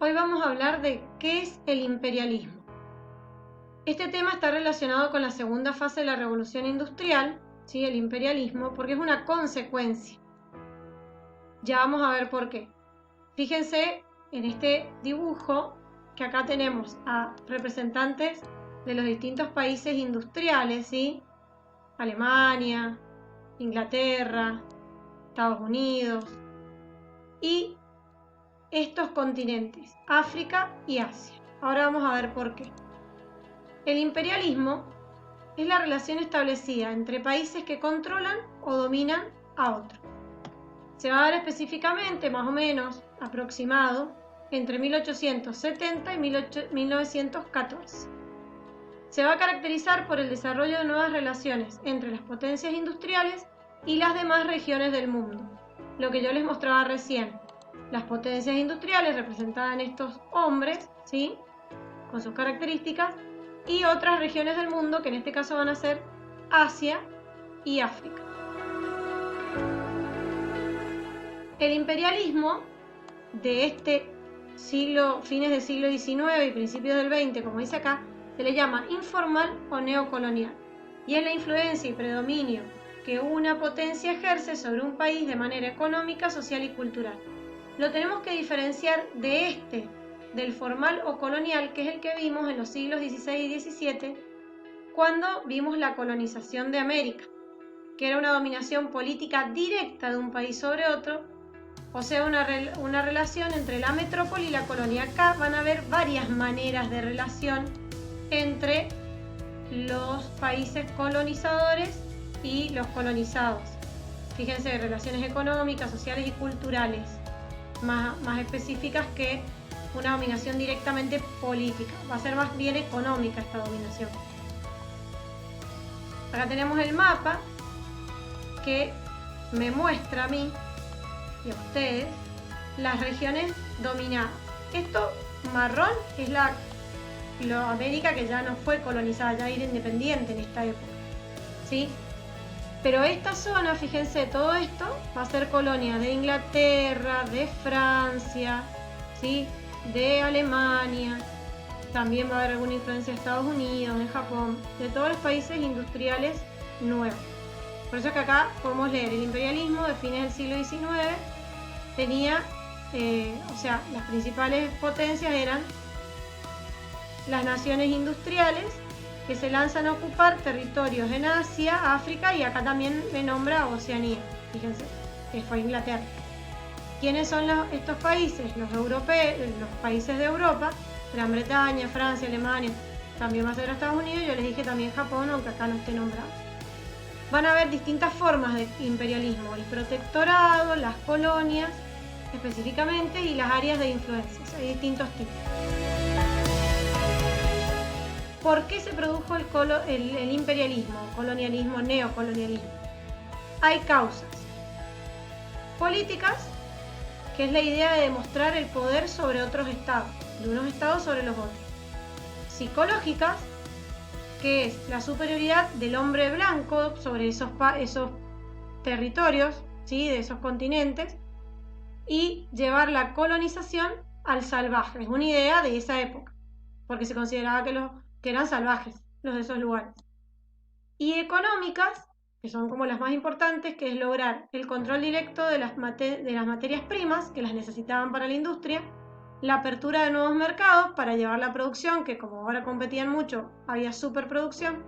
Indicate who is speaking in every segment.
Speaker 1: Hoy vamos a hablar de qué es el imperialismo. Este tema está relacionado con la segunda fase de la revolución industrial, ¿sí? El imperialismo, porque es una consecuencia. Ya vamos a ver por qué. Fíjense en este dibujo que acá tenemos a representantes de los distintos países industriales, ¿sí? Alemania, Inglaterra, Estados Unidos y estos continentes, África y Asia. Ahora vamos a ver por qué. El imperialismo es la relación establecida entre países que controlan o dominan a otros. Se va a dar específicamente, más o menos, aproximado, entre 1870 y 1914. Se va a caracterizar por el desarrollo de nuevas relaciones entre las potencias industriales y las demás regiones del mundo. Lo que yo les mostraba recién, las potencias industriales representadas en estos hombres, ¿sí? Con sus características, y otras regiones del mundo que en este caso van a ser Asia y África. El imperialismo de este siglo, fines del siglo XIX y principios del XX, como dice acá, se le llama informal o neocolonial, y es la influencia y predominio que una potencia ejerce sobre un país de manera económica, social y cultural. Lo tenemos que diferenciar del formal o colonial, que es el que vimos en los siglos XVI y XVII, cuando vimos la colonización de América, que era una dominación política directa de un país sobre otro, o sea, una relación entre la metrópoli y la colonia. Acá van a haber varias maneras de relación entre los países colonizadores y los colonizados. Fíjense, relaciones económicas, sociales y culturales, más específicas que una dominación directamente política. Va a ser más bien económica esta dominación. Acá tenemos el mapa que me muestra a mí y a ustedes las regiones dominadas. Esto marrón es la América que ya no fue colonizada, ya era independiente en esta época, ¿sí? Pero esta zona, fíjense, todo esto va a ser colonia de Inglaterra, de Francia, ¿sí? De Alemania, también va a haber alguna influencia de Estados Unidos, de Japón, de todos los países industriales nuevos. Por eso es que acá podemos leer el imperialismo de fines del siglo XIX tenía, las principales potencias eran las naciones industriales que se lanzan a ocupar territorios en Asia, África y acá también me nombra Oceanía, fíjense, que fue Inglaterra. ¿Quiénes son estos países? Los países de Europa, Gran Bretaña, Francia, Alemania, también va a ser Estados Unidos, yo les dije también Japón, aunque acá no esté nombrado. Van a haber distintas formas de imperialismo, el protectorado, las colonias específicamente y las áreas de influencias, hay distintos tipos. ¿Por qué se produjo el imperialismo, colonialismo, neocolonialismo? Hay causas políticas, que es la idea de demostrar el poder sobre otros estados, de unos estados sobre los otros. Psicológicas, que es la superioridad del hombre blanco sobre esos territorios, ¿sí? De esos continentes, y llevar la colonización al salvaje. Es una idea de esa época, porque se consideraba que eran salvajes los de esos lugares. Y económicas, que son como las más importantes, que es lograr el control directo de las materias primas que las necesitaban para la industria, la apertura de nuevos mercados para llevar la producción, que como ahora competían mucho, había superproducción,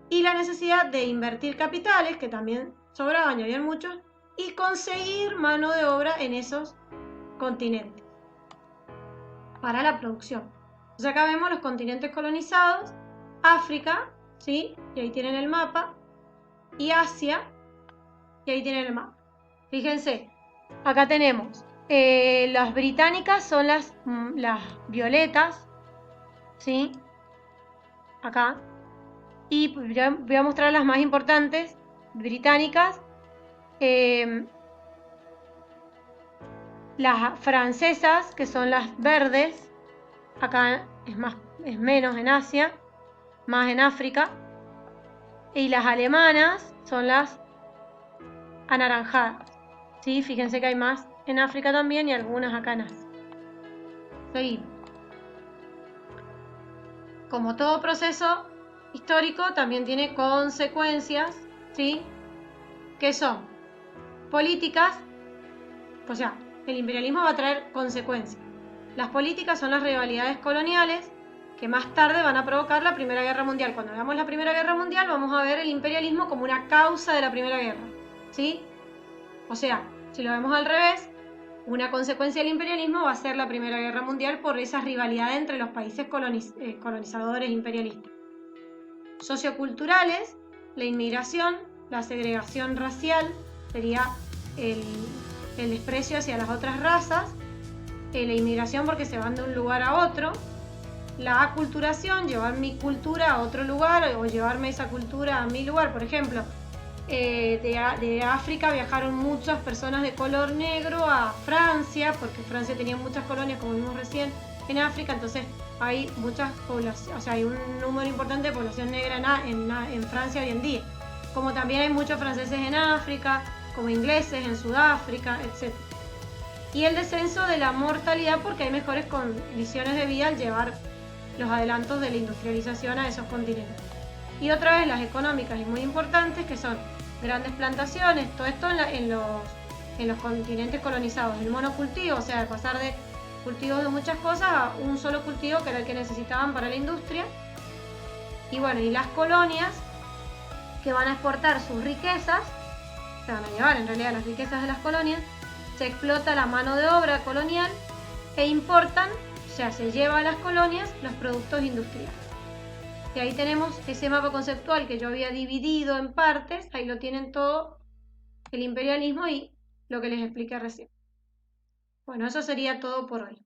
Speaker 1: y la necesidad de invertir capitales, que también sobraban y habían muchos, y conseguir mano de obra en esos continentes para la producción. Entonces acá vemos los continentes colonizados, África, ¿sí? Y ahí tienen el mapa, y Asia, y ahí tienen el mapa. Fíjense, acá tenemos las británicas, son las violetas, ¿sí? Acá. Y voy a mostrar las más importantes británicas. Las francesas, que son las verdes, acá es menos en Asia, más en África, y las alemanas son las anaranjadas, ¿sí? Fíjense que hay más en África también y algunas acá en Asia. Seguimos. Como todo proceso histórico, también tiene consecuencias, ¿sí? Que son políticas, o sea, el imperialismo va a traer consecuencias. Las políticas son las rivalidades coloniales que más tarde van a provocar la Primera Guerra Mundial. Cuando veamos la Primera Guerra Mundial vamos a ver el imperialismo como una causa de la Primera Guerra, ¿sí? O sea, si lo vemos al revés, una consecuencia del imperialismo va a ser la Primera Guerra Mundial por esa rivalidad entre los países colonizadores imperialistas. Socioculturales, la inmigración, la segregación racial, sería el desprecio hacia las otras razas, la inmigración porque se van de un lugar a otro, la aculturación, llevar mi cultura a otro lugar o llevarme esa cultura a mi lugar. Por ejemplo, de África viajaron muchas personas de color negro a Francia, porque Francia tenía muchas colonias, como vimos recién, en África, entonces hay muchas poblaciones, o sea, hay un número importante de población negra en Francia hoy en día. Como también hay muchos franceses en África, como ingleses en Sudáfrica, etc. Y el descenso de la mortalidad porque hay mejores condiciones de vida al llevar los adelantos de la industrialización a esos continentes. Y otra vez las económicas y muy importantes, que son grandes plantaciones, todo esto en los continentes colonizados, el monocultivo, o sea, de pasar de cultivos de muchas cosas a un solo cultivo que era el que necesitaban para la industria. Y bueno, y las colonias que van a exportar sus riquezas, se van a llevar en realidad las riquezas de las colonias, se explota la mano de obra colonial e importan, o sea, se lleva a las colonias los productos industriales. Y ahí tenemos ese mapa conceptual que yo había dividido en partes, ahí lo tienen todo, el imperialismo y lo que les expliqué recién. Bueno, eso sería todo por hoy.